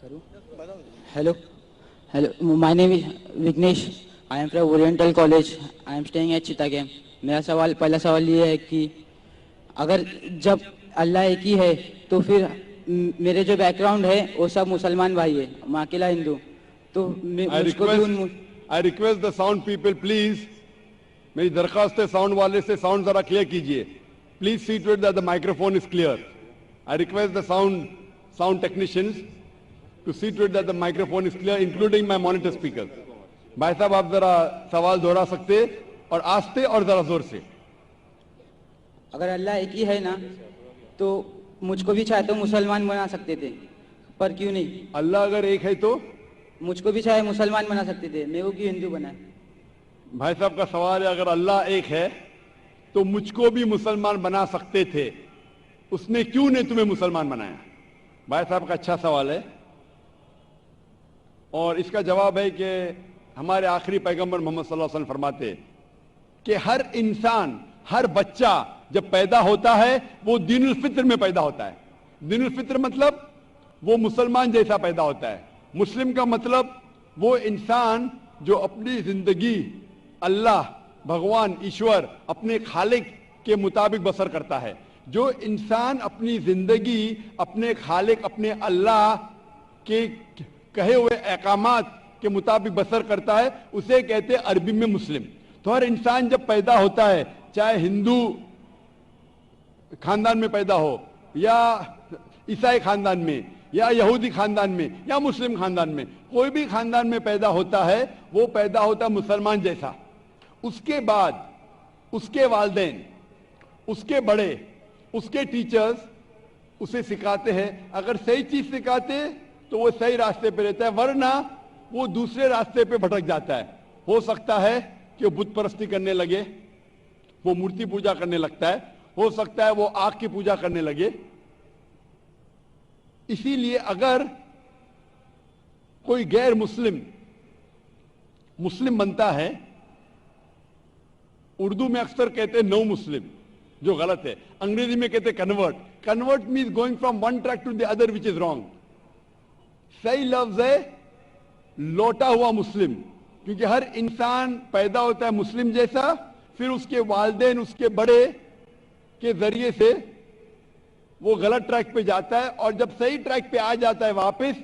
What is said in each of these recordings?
Hello. Hello. My name is Vignesh. I am from Oriental College. I am staying at Chittagam. मेरा पहला सवाल ये है कि अगर जब अल्लाह एक ही है तो फिर मेरे जो बैकग्राउंड है वो सब मुसलमान भाई है, मैं अकेला हिंदू, तो मुझको भी I request the sound people please, मेरी दरखास्त है साउंड वाले से साउंड जरा क्लियर कीजिए. Please see to it that the microphone is clear. I request the sound technicians to see to it that the microphone is clear, including my monitor speakers. भाई साहब आप जरा सवाल दोहरा सकते और आस्ते और जरा जोर से. अगर अल्लाह एक ही है ना तो मुझको भी चाहे तो मुसलमान बना सकते थे, पर क्यों नहीं? अल्लाह अगर एक है तो मुझको भी चाहे मुसलमान बना सकते थे, मेरे को क्यों हिंदू बनाए? भाई साहब का सवाल है अगर अल्लाह एक है तो मुझको भी मुसलमान बना सकते थे, उसने क्यों नहीं तुम्हें मुसलमान बनाया? भाई साहब का अच्छा सवाल है और इसका जवाब है कि हमारे आखिरी पैगंबर मोहम्मद सल्लल्लाहु अलैहि वसल्लम फरमाते कि हर इंसान, हर बच्चा जब पैदा होता है वो दीनुल फित्र में पैदा होता है. दीनुल फित्र मतलब वो मुसलमान जैसा पैदा होता है. मुस्लिम का मतलब वो इंसान जो अपनी जिंदगी अल्लाह, भगवान, ईश्वर, अपने खालिक के मुताबिक बसर करता है. जो इंसान अपनी जिंदगी अपने खालिक, अपने अल्लाह के कहे हुए अहकामात के मुताबिक बसर करता है उसे कहते हैं अरबी में मुस्लिम. तो हर इंसान जब पैदा होता है, चाहे हिंदू खानदान में पैदा हो या ईसाई खानदान में या यहूदी खानदान में या मुस्लिम खानदान में, कोई भी खानदान में पैदा होता है वो पैदा होता है मुसलमान जैसा. उसके बाद उसके वालिदैन, उसके बड़े, उसके टीचर्स उसे सिखाते हैं. अगर सही चीज सिखाते तो वो सही रास्ते पे रहता है, वरना वो दूसरे रास्ते पे भटक जाता है. हो सकता है कि वो बुत परस्ती करने लगे, वो मूर्ति पूजा करने लगता है, हो सकता है वो आग की पूजा करने लगे. इसीलिए अगर कोई गैर मुस्लिम मुस्लिम बनता है, उर्दू में अक्सर कहते हैं नो मुस्लिम, जो गलत है. अंग्रेजी में कहते हैं convert. Convert means going from one track to the other which is wrong. सही लफ्ज है लौटा हुआ मुस्लिम, क्योंकि हर इंसान पैदा होता है मुस्लिम जैसा, फिर उसके वालिदैन, उसके बड़े के जरिए से वो गलत ट्रैक पे जाता है और जब सही ट्रैक पे आ जाता है वापस,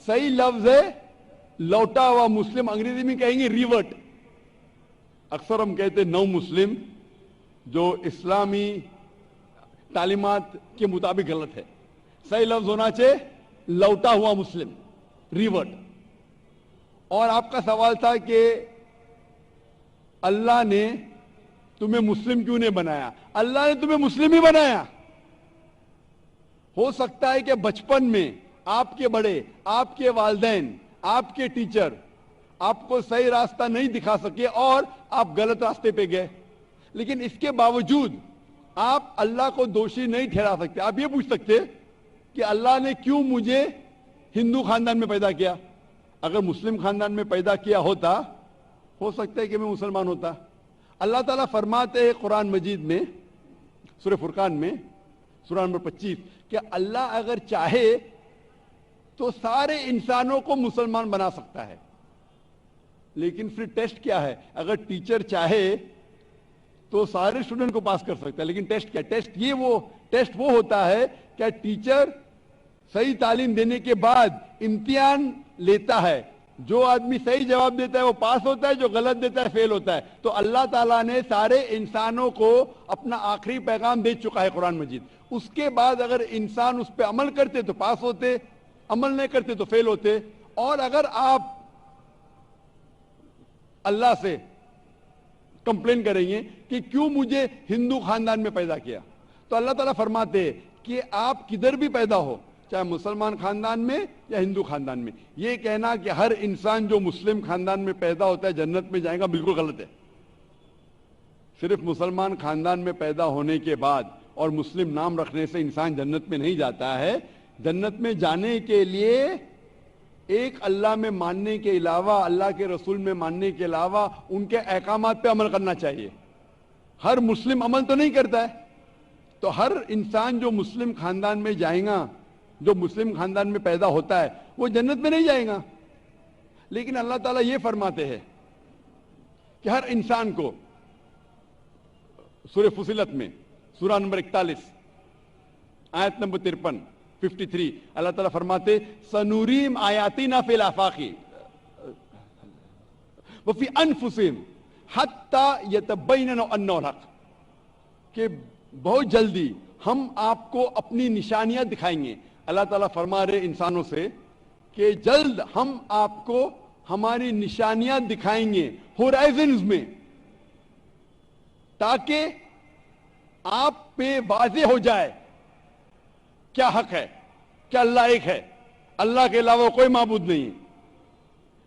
सही लफ्ज है लौटा हुआ मुस्लिम. अंग्रेजी में कहेंगे रिवर्ट. अक्सर हम कहते हैं नौ मुस्लिम, जो इस्लामी तालीमात के मुताबिक गलत है. सही लफ्ज होना चाहिए लौटा हुआ मुस्लिम, रिवर्ट. और आपका सवाल था कि अल्लाह ने तुम्हें मुस्लिम क्यों नहीं बनाया? अल्लाह ने तुम्हें मुस्लिम ही बनाया. हो सकता है कि बचपन में आपके बड़े, आपके वालिदैन, आपके टीचर आपको सही रास्ता नहीं दिखा सके और आप गलत रास्ते पे गए, लेकिन इसके बावजूद आप अल्लाह को दोषी नहीं ठहरा सकते. आप ये पूछ सकते कि अल्लाह ने क्यों मुझे हिंदू खानदान में पैदा किया? अगर मुस्लिम खानदान में पैदा किया होता, हो सकता है कि मैं मुसलमान होता. अल्लाह ताला फरमाते हैं कुरान मजीद में, सूरह फुरकान में, सूरह नंबर 25, कि अल्लाह अगर चाहे तो सारे इंसानों को मुसलमान बना सकता है. लेकिन फिर टेस्ट क्या है? अगर टीचर चाहे तो सारे स्टूडेंट को पास कर सकता है, लेकिन टेस्ट क्या? टेस्ट वो होता है क्या टीचर सही तालीम देने के बाद इम्तिहान लेता है. जो आदमी सही जवाब देता है वो पास होता है, जो गलत देता है फेल होता है. तो अल्लाह ताला ने सारे इंसानों को अपना आखिरी पैगाम दे चुका है कुरान मजीद. उसके बाद अगर इंसान उस पर अमल करते तो पास होते, अमल नहीं करते तो फेल होते. और अगर आप अल्लाह से कंप्लेन करेंगे कि क्यों मुझे हिंदू खानदान में पैदा किया, तो अल्लाह ताला फरमाते हैं कि आप किधर भी पैदा हो, चाहे मुसलमान खानदान में या हिंदू खानदान में, ये कहना कि हर इंसान जो मुस्लिम खानदान में पैदा होता है जन्नत में जाएगा, बिल्कुल गलत है. सिर्फ मुसलमान खानदान में पैदा होने के बाद और मुस्लिम नाम रखने से इंसान जन्नत में नहीं जाता है. जन्नत में जाने के लिए एक अल्लाह में मानने के अलावा, अल्लाह के रसूल में मानने के अलावा उनके अहकामात पे अमल करना चाहिए. हर मुस्लिम अमल तो नहीं करता है, तो हर इंसान जो मुस्लिम खानदान में जाएगा جو مسلم خاندان میں پیدا ہوتا ہے وہ جنت میں نہیں جائے گا. لیکن اللہ تعالیٰ یہ فرماتے ہیں کہ ہر انسان کو سورہ فصلت میں سورہ نمبر 41 آیت نمبر 53 اللہ تعالیٰ فرماتے سنوریم آیاتنا فی الآفاق وفی انفسہم حتی یتبین انہ الحق، کہ بہت جلدی ہم آپ کو اپنی نشانیاں دکھائیں گے. اللہ تعالیٰ فرما رہے انسانوں سے کہ جلد ہم آپ کو ہماری نشانیاں دکھائیں گے ہورائزنز میں، تاکہ آپ پہ واضح ہو جائے کیا حق ہے، کیا اللہ ایک ہے، اللہ کے علاوہ کوئی معبود نہیں.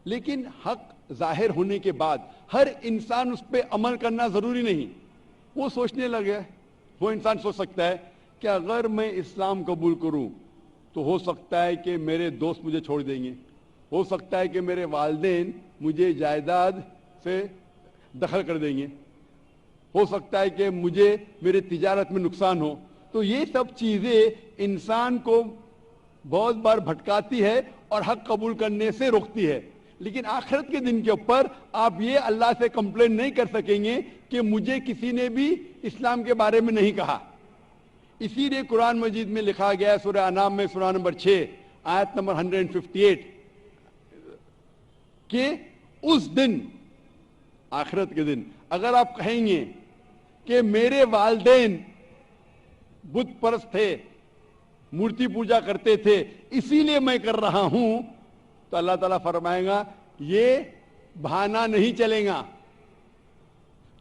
لیکن حق ظاہر ہونے کے بعد ہر انسان اس پہ عمل کرنا ضروری نہیں. وہ سوچنے لگے، وہ انسان سوچ سکتا ہے کہ اگر میں اسلام قبول کروں تو ہو سکتا ہے کہ میرے دوست مجھے چھوڑ دیں گے، ہو سکتا ہے کہ میرے والدین مجھے جائیداد سے دخل کر دیں گے، ہو سکتا ہے کہ مجھے میرے تجارت میں نقصان ہو. تو یہ سب چیزیں انسان کو بہت بار بھٹکاتی ہے اور حق قبول کرنے سے روکتی ہے. لیکن آخرت کے دن کے اوپر آپ یہ اللہ سے کمپلین نہیں کر سکیں گے کہ مجھے کسی نے بھی اسلام کے بارے میں نہیں کہا. اسی لیے قرآن مجید میں لکھا گیا ہے سورہ انعام میں سورہ نمبر 6 آیت نمبر 158 کہ اس دن، آخرت کے دن، اگر آپ کہیں گے کہ میرے والدین بت پرست تھے، مورتی پوجا کرتے تھے، اسی لیے میں کر رہا ہوں، تو اللہ تعالیٰ فرمائے گا یہ بہانہ نہیں چلے گا،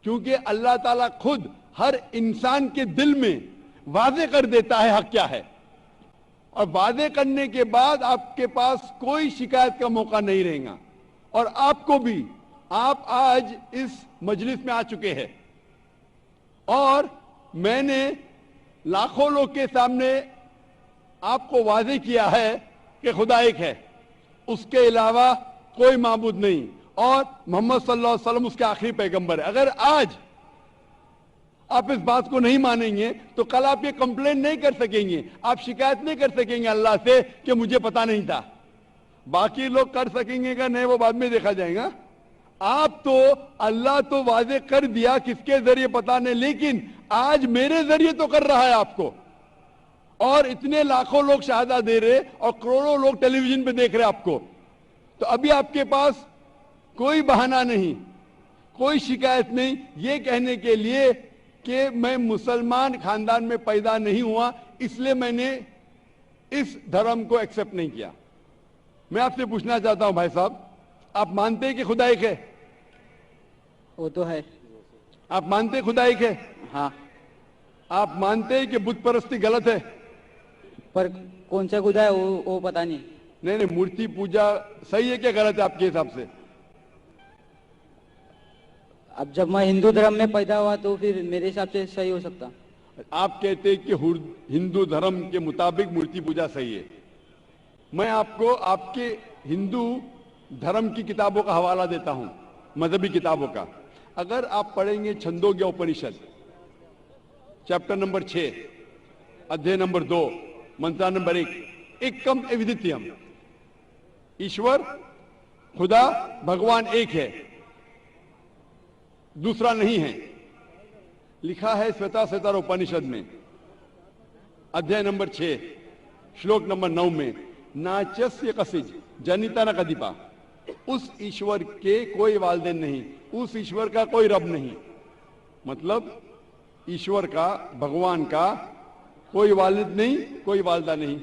کیونکہ اللہ تعالیٰ خود ہر انسان کے دل میں واضح کر دیتا ہے حق کیا ہے، اور واضح کرنے کے بعد آپ کے پاس کوئی شکایت کا موقع نہیں رہے گا. اور آپ کو بھی، آپ آج اس مجلس میں آ چکے ہیں اور میں نے لاکھوں لوگ کے سامنے آپ کو واضح کیا ہے کہ خدا ایک ہے، اس کے علاوہ کوئی معبود نہیں، اور محمد صلی اللہ علیہ وسلم اس کے آخری پیغمبر ہے. اگر آج آپ اس بات کو نہیں مانیں گے تو کل آپ یہ کمپلین نہیں کر سکیں گے، آپ شکایت نہیں کر سکیں گے اللہ سے کہ مجھے پتا نہیں تھا. باقی لوگ کر سکیں گے کہ نہیں، وہ بعد میں دیکھا جائے گا. آپ تو اللہ تو واضح کر دیا کس کے ذریعے پتا نہیں، لیکن آج میرے ذریعے تو کر رہا ہے آپ کو، اور اتنے لاکھوں لوگ شہادہ دے رہے اور کروڑوں لوگ ٹیلی ویژن پہ دیکھ رہے آپ کو. تو ابھی آپ کے پاس کوئی بہانہ نہیں، کوئی شکایت نہیں یہ کہنے کے لیے کہ میں مسلمان خاندان میں پیدا نہیں ہوا، اس لیے میں نے اس دھرم کو ایکسپٹ نہیں کیا. میں آپ سے پوچھنا چاہتا ہوں بھائی صاحب، آپ مانتے ہیں کہ خدا ایک ہے؟ وہ تو ہے. آپ مانتے ہیں خدا ایک ہے؟ ہاں. آپ مانتے ہیں کہ بت پرستی غلط ہے؟ پر کون سا خدا ہے وہ پتا نہیں. نہیں، مورتی پوجا صحیح ہے کہ غلط ہے آپ کے حساب سے؟ اب جب میں ہندو دھرم میں پیدا ہوا تو پھر میرے حساب سے صحیح ہو سکتا. آپ کہتے ہیں کہ ہندو دھرم کے مطابق مورتی پوجا صحیح ہے. میں آپ کو آپ کے ہندو دھرم کی کتابوں کا حوالہ دیتا ہوں، مذہبی کتابوں کا. اگر آپ پڑھیں گے چھندوگیہ اپنشد چیپٹر نمبر 6 ادھیے نمبر 2 منترا نمبر 1، ایکم ایودتیم، ایشور خدا بھگوان ایک ہے، دوسرا نہیں ہے. لکھا ہے سویتا سوتر اپنشد میں ادھیے نمبر 6 شلوک نمبر 9 میں، ناچسیہ کسج جنیتا نہ کدیپا، اس ایشور کے کوئی والدین نہیں، اس ایشور کا کوئی رب نہیں. مطلب ایشور کا، بھگوان کا کوئی والد نہیں، کوئی والدہ نہیں،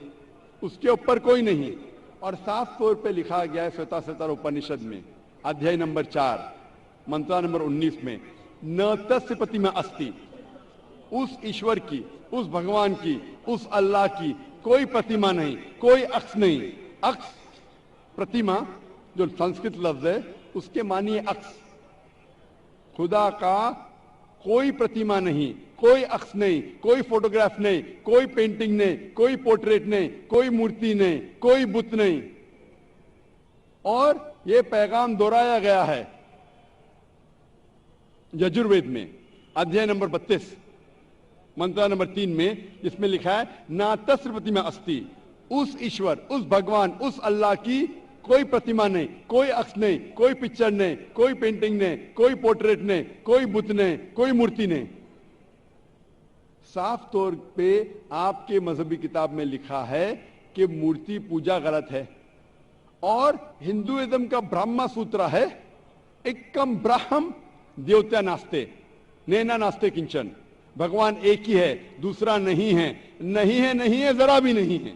اس کے اوپر کوئی نہیں. اور صاف طور پہ لکھا گیا ہے سویتا سوتر اپنشد میں ادھیے نمبر 4 منترا نمبر 19 میں، نہ تسیہ پرتیما استی، اس ایشور کی، اس بھگوان کی، اس اللہ کی کوئی پرتیما نہیں، کوئی عکس نہیں. عکس، پرتیما جو سنسکرت لفظ ہے اس کے معنی ہے عکس. خدا کا کوئی پرتیما نہیں، کوئی عکس نہیں، کوئی فوٹوگراف نہیں، کوئی پینٹنگ نہیں، کوئی پورٹریٹ نہیں، کوئی مورتی نہیں، کوئی بت نہیں. اور یہ پیغام دہرایا گیا ہے یجروید میں ادھیے نمبر 32 منترا نمبر 3 میں، جس میں لکھا ہے نا تسیہ پرتیما استی، उस ईश्वर, उस भगवान, उस अल्लाह की कोई प्रतिमा नहीं, कोई अक्स नहीं, कोई पिक्चर नहीं, कोई पेंटिंग नहीं, कोई पोर्ट्रेट नहीं, कोई बुत नहीं, कोई मूर्ति नहीं। साफ तौर पे आपके मजहबी किताब में लिखा है कि मूर्ति पूजा गलत है, और हिंदुइज्म का ब्रह्मा सूत्र है, एकम ब्रह्म देवता नास्ते नैना नास्ते किंचन, भगवान एक ही है, दूसरा नहीं है, नहीं है, नहीं है, जरा भी नहीं है।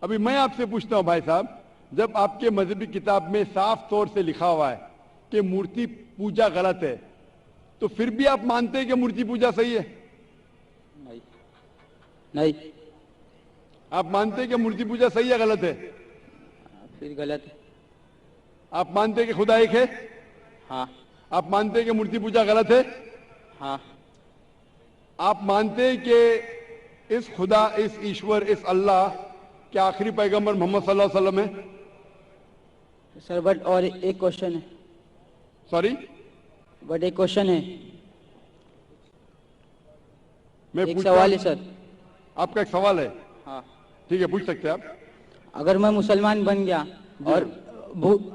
अभी मैं आपसे पूछता हूं भाई साहब, जब आपके मजहबी किताब में साफ तौर से लिखा हुआ है कि मूर्ति पूजा गलत है, तो फिर भी आप मानते हैं कि मूर्ति पूजा सही है? नहीं, नहीं। आप मानते हैं कि मूर्ति पूजा सही है, गलत है? फिर गलत है। आप मानते हैं कि खुदा एक है? हाँ। आप मानते हैं कि मूर्ति पूजा गलत है? हाँ। आप मानते हैं कि इस खुदा, इस ईश्वर, इस अल्लाह के आखिरी पैगंबर मोहम्मद सल्लल्लाहु अलैहि वसल्लम है? सर बट और एक क्वेश्चन है। सॉरी, बट एक क्वेश्चन है, मैं एक पूछ सवाल है सर। आपका एक सवाल है? हाँ। ठीक है, पूछ सकते हैं आप। अगर मैं मुसलमान बन गया और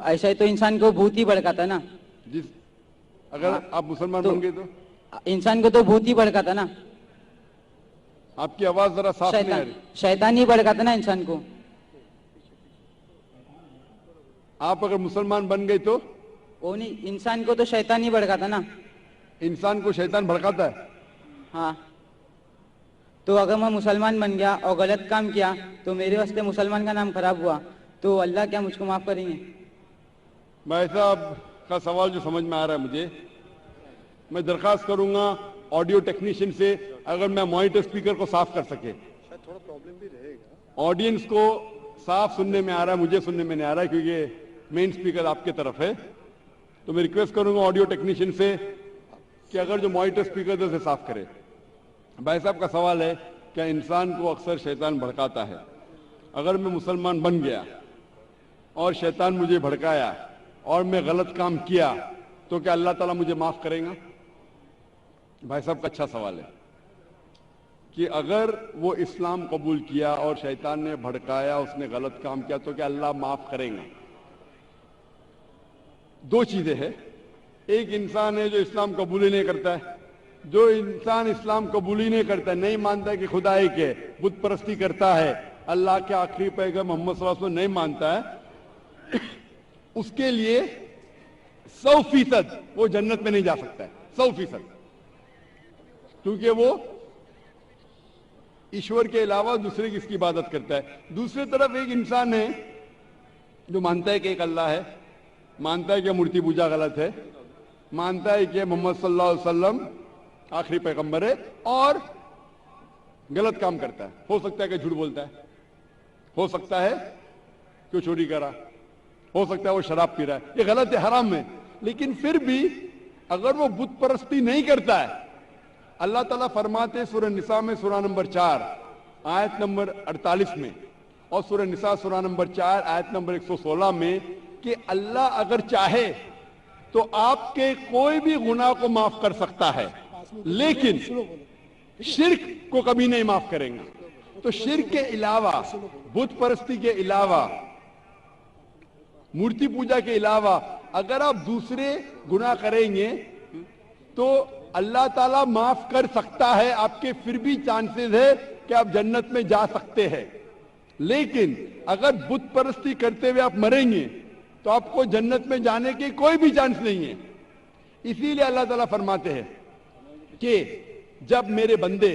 ऐसा ही तो इंसान को भूत ही भड़काता ना। जिस अगर हाँ, आप मुसलमान तो बन गए तो इंसान को तो भूत ही भड़काता ना। आपकी आवाज जरा साफ नहीं आ रही। शैतान ही भड़काता ना इंसान को। आप अगर मुसलमान बन गए तो वो नहीं, इंसान को तो शैतान ही भड़काता ना। इंसान को शैतान भड़काता है? हाँ। तो अगर मैं मुसलमान बन गया और गलत काम किया तो मेरे वास्ते मुसलमान का नाम खराब हुआ, तो अल्लाह क्या मुझको माफ करेंगे? भाई साहब का सवाल जो समझ में आ रहा है मुझे, मैं दरखास्त करूंगा ऑडियो टेक्नीशियन से, अगर मैं मॉनिटर स्पीकर को साफ कर सके। थोड़ा प्रॉब्लम भी रहेगा, ऑडियंस को साफ सुनने में आ रहा है, मुझे सुनने में नहीं आ रहा है क्योंकि मेन स्पीकर आपके तरफ है। तो मैं रिक्वेस्ट करूंगा ऑडियो टेक्नीशियन से कि अगर जो मॉनिटर स्पीकर उसे साफ करे। भाई साहब का सवाल है, क्या इंसान को अक्सर शैतान भड़काता है? अगर मैं मुसलमान बन गया और शैतान मुझे भड़काया और मैं गलत काम किया, तो क्या अल्लाह ताला मुझे माफ करेगा? भाई साहब का अच्छा सवाल है कि अगर वो इस्लाम कबूल किया और शैतान ने भड़काया, उसने गलत काम किया, तो क्या अल्लाह माफ करेगा? दो चीजें हैं। एक इंसान है जो इस्लाम कबूल ही नहीं करता है। जो इंसान इस्लाम कबूल ही नहीं करता है, नहीं मानता है कि खुदा एक है, बुत परस्ती करता है, अल्लाह के आखिरी पैगंबर मोहम्मद सल्लल्लाहु अलैहि वसल्लम नहीं मानता है, उसके लिए 100% वो जन्नत में नहीं जा सकता है। 100%, क्योंकि वो ईश्वर के अलावा दूसरे किसकी इबादत करता है। दूसरी तरफ एक इंसान है जो मानता है कि एक अल्लाह है, मानता है कि मूर्ति पूजा गलत है, मानता है कि मोहम्मद सल्लल्लाहु अलैहि वसल्लम आखिरी पैगंबर है, और गलत काम करता है। हो सकता है कि झूठ बोलता है, हो सकता है कि वो चोरी करा, हो सकता है वो शराब पी रहा है, ये गलत है, हराम है। लेकिन फिर भी अगर वो बुत परस्ती नहीं करता है, अल्लाह ताला फरमाते सूरह निसा में सूरह नंबर 4 आयत नंबर 48 में, और सूरह निसा सूरह नंबर 4 आयत नंबर 116 में कि अल्लाह अगर चाहे तो आपके कोई भी गुनाह को माफ कर सकता है, लेकिन शिर्क को कभी नहीं माफ करेंगे। तो शिर्क के अलावा, बुत परस्ती के अलावा, मूर्ति पूजा के अलावा अगर आप दूसरे गुनाह करेंगे तो अल्लाह ताला माफ कर सकता है। आपके फिर भी चांसेस है कि आप जन्नत में जा सकते हैं। लेकिन अगर बुत परस्ती करते हुए आप मरेंगे तो आपको जन्नत में जाने के कोई भी चांस नहीं है। इसीलिए अल्लाह ताला फरमाते हैं कि जब मेरे बंदे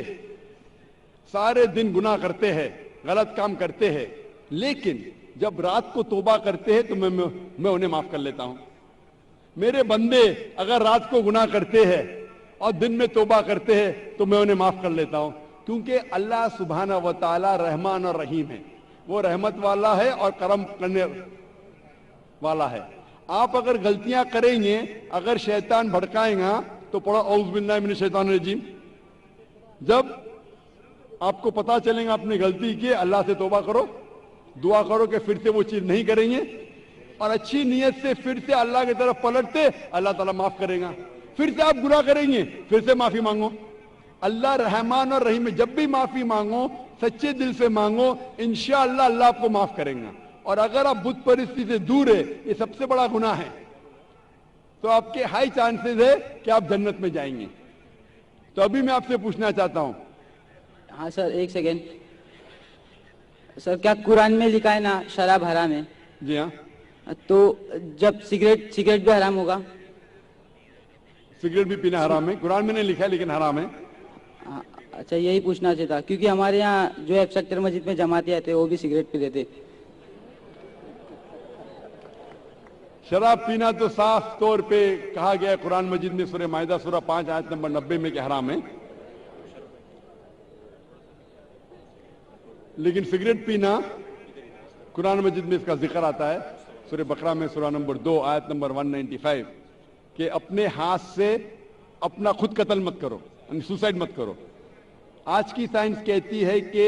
सारे दिन गुनाह करते हैं, गलत काम करते हैं, लेकिन जब रात को तौबा करते हैं तो मैं उन्हें माफ कर लेता हूं। मेरे बंदे अगर रात को गुनाह करते हैं और दिन में तौबा करते हैं तो मैं उन्हें माफ कर लेता हूं, क्योंकि अल्लाह सुब्हाना व तआला रहमान और रहीम है। वो रहमत वाला है और करम करने वाला है। आप अगर गलतियां करेंगे, अगर शैतान भड़काएगा तो पढ़ो औज़ बिल्लाहि मिनश शैतानिर रजीम। जब आपको पता चलेगा आपने गलती की, अल्लाह से तौबा करो, दुआ करो कि फिर से वो चीज नहीं करेंगे, और अच्छी नीयत से फिर से अल्लाह की तरफ पलटते, अल्लाह ताला माफ करेगा। फिर से आप गुनाह करेंगे, फिर से माफी मांगो। अल्लाह रहमान और रहीम है, जब भी माफी मांगो سچے دل سے مانگو, انشاءاللہ اللہ آپ کو معاف کریں گا. اور اگر آپ بت پرستی سے دور ہے, یہ سب سے بڑا گناہ ہے, تو آپ کے ہائی چانسز ہے کہ آپ جنت میں جائیں گے. تو ابھی میں آپ سے پوچھنا چاہتا ہوں. ہاں سر, ایک سیکنڈ سر, کیا قرآن میں لکھا ہے نا شراب حرام ہے؟ جی ہاں, تو جب سگریٹ بھی حرام ہوگا؟ سگریٹ بھی پینا حرام ہے, قرآن میں نہیں لکھا ہے لیکن حرام ہے. اچھا, یہی پوچھنا چاہتا, کیونکہ ہمارے یہاں جو ہے سیکٹر مسجد میں جماعتی آتے وہ بھی سگریٹ پی لیتے. شراب پینا تو صاف طور پہ کہا گیا ہے قرآن مجید میں سورہ مائدہ سورہ 5 آیت نمبر 90 میں کہ حرام ہے. لیکن سگریٹ پینا قرآن مجید میں اس کا ذکر آتا ہے سورہ بقرہ میں سورہ نمبر 2 آیت نمبر 195 کہ اپنے ہاتھ سے اپنا خود قتل مت کرو, یعنی سوسائڈ مت کرو. آج کی سائنس کہتی ہے کہ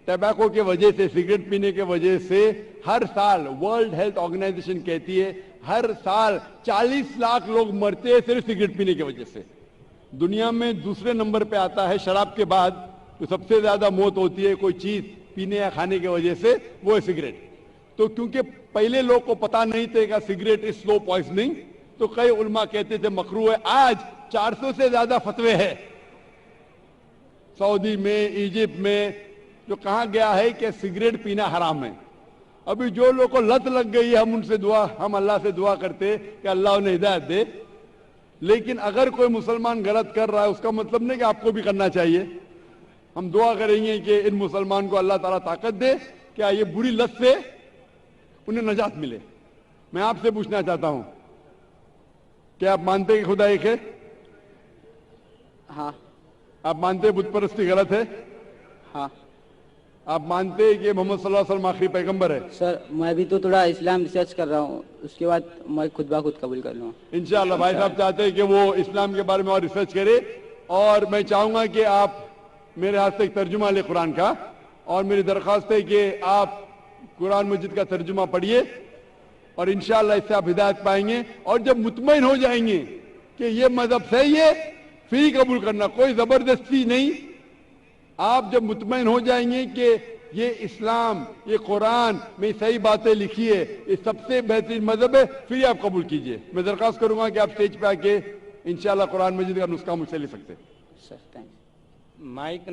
ٹبیکو کے وجہ سے, سگریٹ پینے کے وجہ سے ہر سال ورلڈ ہیلتھ آرگنائزیشن کہتی ہے ہر سال 40 لاکھ لوگ مرتے ہیں صرف سگریٹ پینے کی وجہ سے. دنیا میں دوسرے نمبر پہ آتا ہے شراب کے بعد, جو سب سے زیادہ موت ہوتی ہے کوئی چیز پینے یا کھانے کی وجہ سے, وہ ہے سگریٹ. تو کیونکہ پہلے لوگ کو پتا نہیں تھے کہ سگریٹ از سلو پوائزننگ, تو کئی علماء کہتے تھے مکروہ ہے. آج 400 سے زیادہ فتوے ہیں سعودی میں, ایجپٹ میں, جو کہا گیا ہے کہ سگریٹ پینا حرام ہے. ابھی جو لوگ کو لت لگ گئی ہے, ہم اللہ سے دعا کرتے کہ اللہ انہیں ہدایت دے. لیکن اگر کوئی مسلمان غلط کر رہا ہے اس کا مطلب نہیں کہ آپ کو بھی کرنا چاہیے. ہم دعا کریں گے کہ ان مسلمان کو اللہ تعالیٰ طاقت دے کہ یہ بری لت سے انہیں نجات ملے. میں آپ سے پوچھنا چاہتا ہوں, کیا آپ مانتے کہ خدا ایک ہے؟ ہاں. آپ مانتے بت پرستی غلط ہے؟ ہاں. آپ مانتے کہ محمد صلی اللہ علیہ وسلم آخری پیغمبر ہے؟ سر, میں بھی تو تھوڑا اسلام ریسرچ کر رہا ہوں, اس کے بعد میں خود بخود قبول کر لوں گا انشاءاللہ. بھائی صاحب چاہتے ہیں کہ وہ اسلام کے بارے میں اور ریسرچ کرے, اور میں چاہوں گا کہ آپ میرے ہاتھ سے ایک ترجمہ لیں قرآن کا, اور میری درخواست ہے کہ آپ قرآن مجید کا ترجمہ پڑھیے, اور انشاءاللہ اس سے آپ ہدایت پائیں گے. اور جب مطمئن ہو جائیں گے کہ یہ مذہب صحیح ہے, پھر ہی قبول کرنا, کوئی زبردستی نہیں. آپ جب مطمئن ہو جائیں گے کہ یہ اسلام, یہ قرآن میں صحیح باتیں لکھی ہے, یہ سب سے بہترین مذہب ہے, پھر ہی آپ قبول کیجئے. میں درخواست کروں گا کہ آپ اسٹیج پہ آ کے انشاءاللہ قرآن مجید کا نسخہ مجھ سے لے سکتے. سر, تھینک یو. مائک